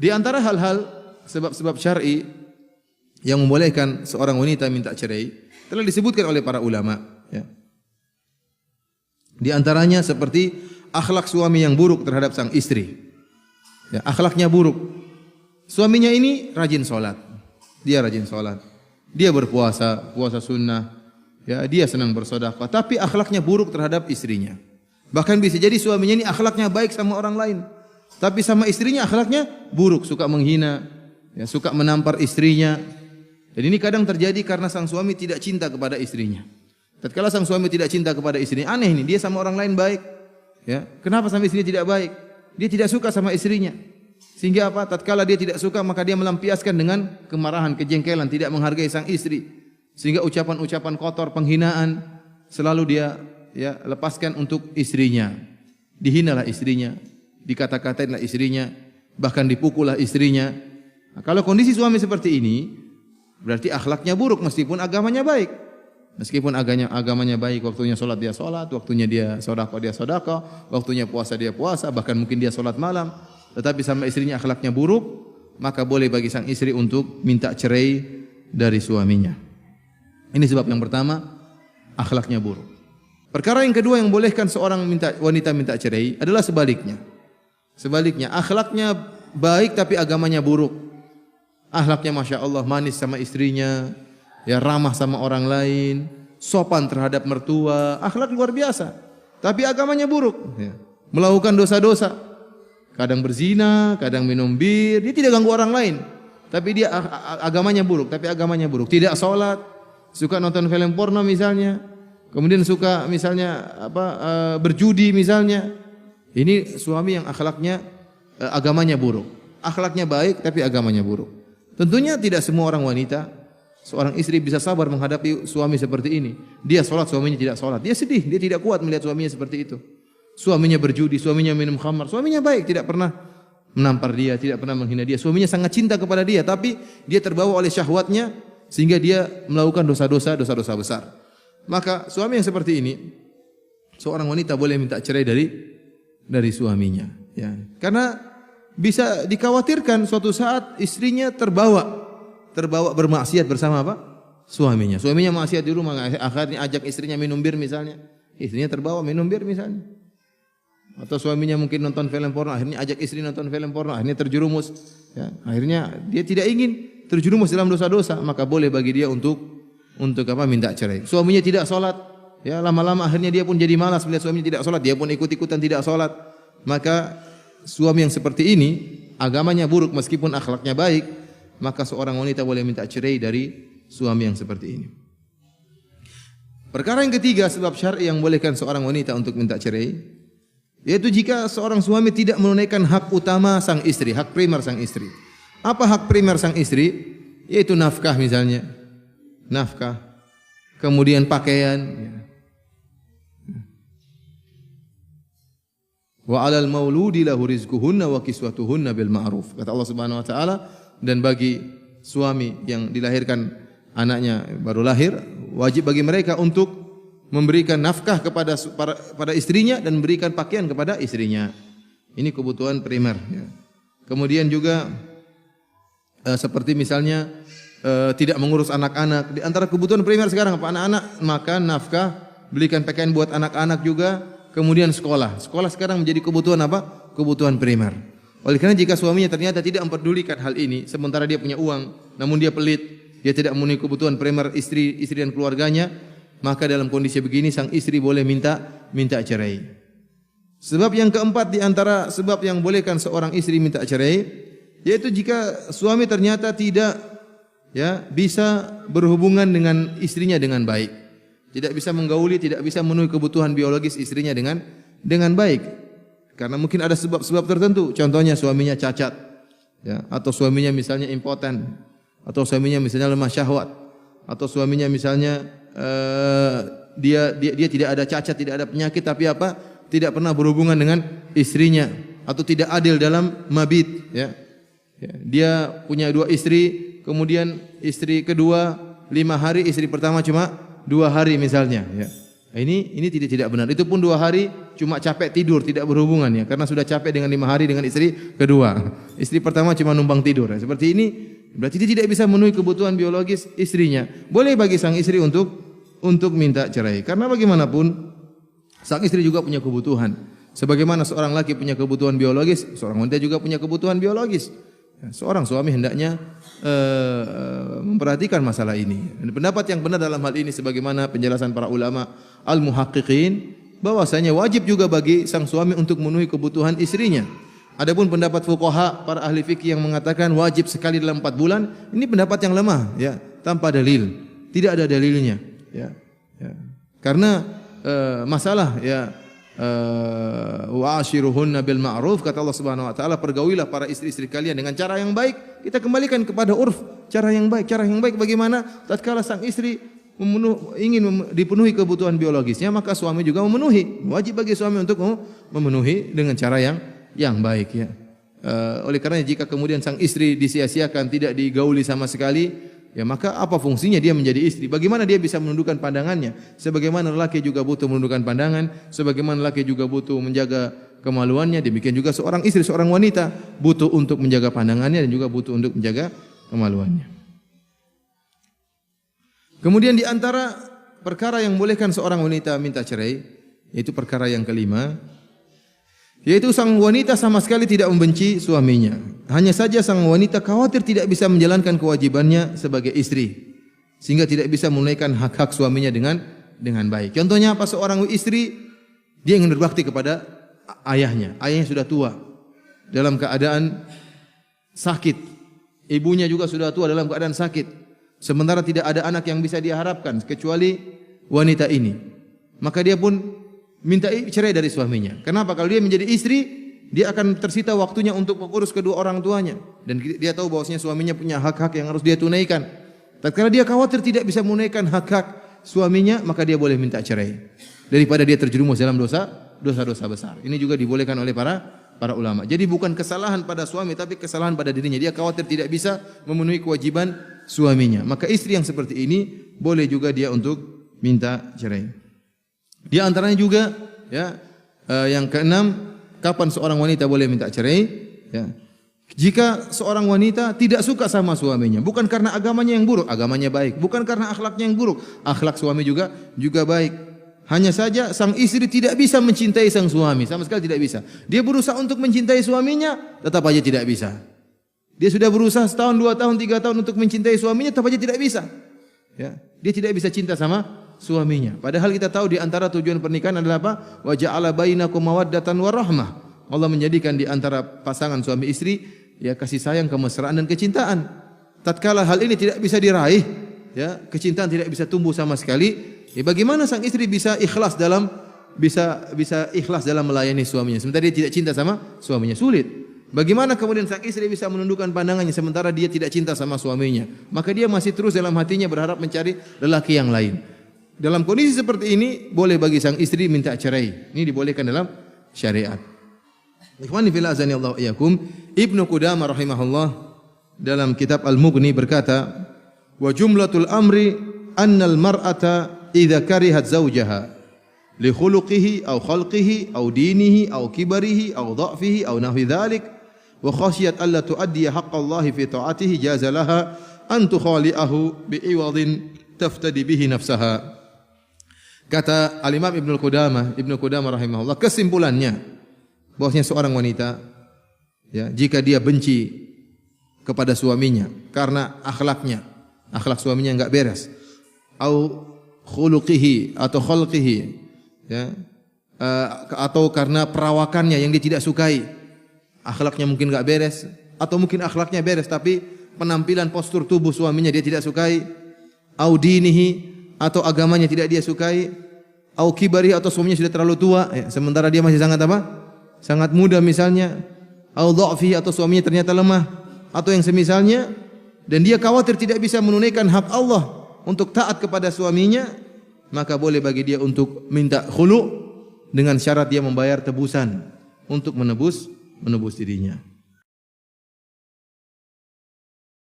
Di antara hal-hal sebab-sebab syar'i yang membolehkan seorang wanita minta cerai telah disebutkan oleh para ulama. Ya. Di antaranya seperti akhlak suami yang buruk terhadap sang istri. Ya, akhlaknya buruk. Suaminya ini rajin sholat, dia rajin sholat, dia berpuasa, puasa sunnah, ya, dia senang bersedekah, tapi akhlaknya buruk terhadap istrinya. Bahkan bisa jadi suaminya ini akhlaknya baik sama orang lain, tapi sama istrinya akhlaknya buruk, suka menghina, ya, suka menampar istrinya. Dan ini kadang terjadi karena sang suami tidak cinta kepada istrinya. Tatkala sang suami tidak cinta kepada istrinya, aneh ini, dia sama orang lain baik, ya, kenapa sama istrinya tidak baik? Dia tidak suka sama istrinya. Sehingga apa? Tatkala dia tidak suka, maka dia melampiaskan dengan kemarahan, kejengkelan, tidak menghargai sang istri. Sehingga ucapan-ucapan kotor, penghinaan selalu dia, ya, lepaskan untuk istrinya. Dihinalah istrinya, dikata-katailah istrinya, bahkan dipukullah istrinya. Nah, kalau kondisi suami seperti ini, berarti akhlaknya buruk meskipun agamanya baik. Meskipun agamanya baik, waktunya sholat dia sholat, waktunya dia sedekah, waktunya puasa dia puasa, bahkan mungkin dia sholat malam. Tetapi sama istrinya akhlaknya buruk, maka boleh bagi sang istri untuk minta cerai dari suaminya. Ini sebab yang pertama, akhlaknya buruk. Perkara yang kedua yang bolehkan seorang wanita minta cerai adalah sebaliknya. Sebaliknya, akhlaknya baik tapi agamanya buruk. Akhlaknya Masya Allah, manis sama istrinya, ya, ramah sama orang lain, sopan terhadap mertua, akhlak luar biasa. Tapi agamanya buruk, ya. Melakukan dosa-dosa. Kadang berzina, kadang minum bir, dia tidak ganggu orang lain. Tapi dia agamanya buruk, Tidak sholat, suka nonton film porno misalnya, kemudian suka misalnya berjudi misalnya. Ini suami yang akhlaknya agamanya buruk. Akhlaknya baik tapi agamanya buruk. Tentunya tidak semua orang wanita, seorang istri bisa sabar menghadapi suami seperti ini. Dia sholat, suaminya tidak sholat. Dia sedih, dia tidak kuat melihat suaminya seperti itu. Suaminya berjudi, suaminya minum khamar, suaminya baik, tidak pernah menampar dia, tidak pernah menghina dia. Suaminya sangat cinta kepada dia, tapi dia terbawa oleh syahwatnya sehingga dia melakukan dosa-dosa besar. Maka suami yang seperti ini, seorang wanita boleh minta cerai dari suaminya, ya. Karena bisa dikhawatirkan suatu saat istrinya terbawa bermaksiat bersama apa? Suaminya. Suaminya maksiat di rumah, akhirnya ajak istrinya minum bir misalnya. Istrinya terbawa minum bir misalnya. Atau suaminya mungkin nonton film porno, akhirnya ajak istri nonton film porno, akhirnya terjerumus, ya. Akhirnya dia tidak ingin terjerumus dalam dosa-dosa, maka boleh bagi dia untuk minta cerai. Suaminya tidak sholat, ya, lama-lama akhirnya dia pun jadi malas melihat suaminya tidak sholat, dia pun ikut-ikutan tidak sholat. Maka suami yang seperti ini agamanya buruk meskipun akhlaknya baik, maka seorang wanita boleh minta cerai dari suami yang seperti ini. Perkara yang ketiga, sebab syar'i yang bolehkan seorang wanita untuk minta cerai, yaitu jika seorang suami tidak menunaikan hak utama sang istri, hak primer sang istri. Apa hak primer sang istri? Yaitu nafkah misalnya. Nafkah. Kemudian pakaian. Wa 'alal mauludi lahu rizquhunna wa kiswatuhunna bil ma'ruf. Kata Allah Subhanahu wa taala, dan bagi suami yang dilahirkan anaknya baru lahir, wajib bagi mereka untuk memberikan nafkah pada istrinya dan memberikan pakaian kepada istrinya. Ini kebutuhan primer, ya. Kemudian juga seperti misalnya tidak mengurus anak-anak. Di antara kebutuhan primer sekarang apa? Anak-anak makan, nafkah, belikan pakaian buat anak-anak juga. Kemudian sekolah. Sekolah sekarang menjadi kebutuhan apa? Kebutuhan primer. Oleh karena jika suaminya ternyata tidak memperdulikan hal ini, sementara dia punya uang, namun dia pelit, dia tidak memenuhi kebutuhan primer istri dan keluarganya, maka dalam kondisi begini sang istri boleh minta cerai. Sebab yang keempat di antara sebab yang bolehkan seorang istri minta cerai, yaitu jika suami ternyata tidak, ya, bisa berhubungan dengan istrinya dengan baik. Tidak bisa menggauli, tidak bisa memenuhi kebutuhan biologis istrinya dengan baik. Karena mungkin ada sebab-sebab tertentu. Contohnya suaminya cacat, ya, atau suaminya misalnya impoten, atau suaminya misalnya lemah syahwat, atau suaminya misalnya dia tidak ada cacat, tidak ada penyakit, tapi apa? Tidak pernah berhubungan dengan istrinya, atau tidak adil dalam mabit, ya. Dia punya 2 istri, kemudian istri kedua 5 hari, istri pertama cuma 2 hari misalnya, ya. Ini tidak benar. Itu pun 2 hari cuma capek tidur, tidak berhubungan ya, karena sudah capek dengan 5 hari dengan istri kedua. Istri pertama cuma numpang tidur. Ya. Seperti ini berarti dia tidak bisa memenuhi kebutuhan biologis istrinya. Boleh bagi sang istri untuk minta cerai. Karena bagaimanapun sang istri juga punya kebutuhan. Sebagaimana seorang laki punya kebutuhan biologis, seorang wanita juga punya kebutuhan biologis. Seorang suami hendaknya memperhatikan masalah ini. Dan pendapat yang benar dalam hal ini sebagaimana penjelasan para ulama al-muhaqqiqin bahwasanya wajib juga bagi sang suami untuk memenuhi kebutuhan istrinya. Adapun pendapat fuqaha para ahli fikih yang mengatakan wajib sekali dalam 4 bulan, ini pendapat yang lemah ya, tanpa dalil. Tidak ada dalilnya ya. Karena masalah ya wa ashiruhunna bil ma'ruf, kata Allah Subhanahu wa taala, pergaulilah para istri-istri kalian dengan cara yang baik. Kita kembalikan kepada urf, cara yang baik. Cara yang baik bagaimana? Tatkala sang istri ingin dipenuhi kebutuhan biologisnya, maka suami juga memenuhi. Wajib bagi suami untuk memenuhi dengan cara yang baik ya. Oleh karena jika kemudian sang istri disia-siakan, tidak digauli sama sekali, ya maka apa fungsinya dia menjadi istri? Bagaimana dia bisa menundukkan pandangannya? Sebagaimana lelaki juga butuh menundukkan pandangan, sebagaimana lelaki juga butuh menjaga kemaluannya, demikian juga seorang istri, seorang wanita butuh untuk menjaga pandangannya dan juga butuh untuk menjaga kemaluannya. Kemudian di antara perkara yang bolehkan seorang wanita minta cerai, yaitu perkara yang kelima, yaitu sang wanita sama sekali tidak membenci suaminya. Hanya saja sang wanita khawatir tidak bisa menjalankan kewajibannya sebagai istri, sehingga tidak bisa menunaikan hak-hak suaminya dengan baik. Contohnya apa? Seorang istri dia ingin berbakti kepada ayahnya. Ayahnya sudah tua, dalam keadaan sakit. Ibunya juga sudah tua, dalam keadaan sakit. Sementara tidak ada anak yang bisa dia harapkan kecuali wanita ini. Maka dia pun minta cerai dari suaminya. Kenapa? Kalau dia menjadi istri, dia akan tersita waktunya untuk mengurus kedua orang tuanya. Dan dia tahu bahwasanya suaminya punya hak-hak yang harus dia tunaikan. Tatkala dia khawatir tidak bisa menunaikan hak-hak suaminya, maka dia boleh minta cerai. Daripada dia terjerumus dalam dosa-dosa besar. Ini juga dibolehkan oleh para ulama. Jadi bukan kesalahan pada suami, tapi kesalahan pada dirinya. Dia khawatir tidak bisa memenuhi kewajiban suaminya. Maka istri yang seperti ini boleh juga dia untuk minta cerai. Di antaranya juga ya, yang keenam, kapan seorang wanita boleh minta cerai? Ya. Jika seorang wanita tidak suka sama suaminya, bukan karena agamanya yang buruk, agamanya baik, bukan karena akhlaknya yang buruk, akhlak suami juga baik. Hanya saja sang istri tidak bisa mencintai sang suami, sama sekali tidak bisa. Dia berusaha untuk mencintai suaminya, tetap aja tidak bisa. Dia sudah berusaha 1 tahun, 2 tahun, 3 tahun untuk mencintai suaminya, tetap aja tidak bisa. Ya. Dia tidak bisa cinta sama suaminya. Padahal kita tahu di antara tujuan pernikahan adalah apa? Wa ja'ala bainakum mawaddatan warahmah. Allah menjadikan di antara pasangan suami istri ya kasih sayang, kemesraan dan kecintaan. Tatkala hal ini tidak bisa diraih, ya, kecintaan tidak bisa tumbuh sama sekali, ya bagaimana sang istri bisa ikhlas dalam melayani suaminya sementara dia tidak cinta sama suaminya? Sulit. Bagaimana kemudian sang istri bisa menundukkan pandangannya sementara dia tidak cinta sama suaminya? Maka dia masih terus dalam hatinya berharap mencari lelaki yang lain. Dalam kondisi seperti ini boleh bagi sang istri minta cerai. Ini dibolehkan dalam syariat. Ikhwani fillah azanillahu iyyakum, Ibnu Qudamah rahimahullah dalam kitab Al-Mughni berkata, "Wa jumlatul amri annal mar'ata idza karihat zawjaha li khuluqihi aw khalqihi aw dinihi aw kibarihi aw dha'fihi aw nahwi dzalik wa khashiyat alla tuaddi haqqallahi fi ta'atihi jaza laha an tukhali'ahu bi'iwadin taftadi bihi nafsaha." Kata Al-Imam Ibnu Qudamah rahimahullah, kesimpulannya bahwasanya seorang wanita ya, jika dia benci kepada suaminya karena akhlak suaminya enggak beres, au khuluqihi atau khalqihi ya, atau karena perawakannya yang dia tidak sukai, akhlaknya mungkin enggak beres, atau mungkin akhlaknya beres tapi penampilan postur tubuh suaminya dia tidak sukai, au dinihi atau agamanya tidak dia sukai, au kibari atau suaminya sudah terlalu tua ya, sementara dia masih sangat sangat muda misalnya, au dha'fi atau suaminya ternyata lemah atau yang semisalnya, dan dia khawatir tidak bisa menunaikan hak Allah untuk taat kepada suaminya, maka boleh bagi dia untuk minta khulu dengan syarat dia membayar tebusan untuk menebus dirinya.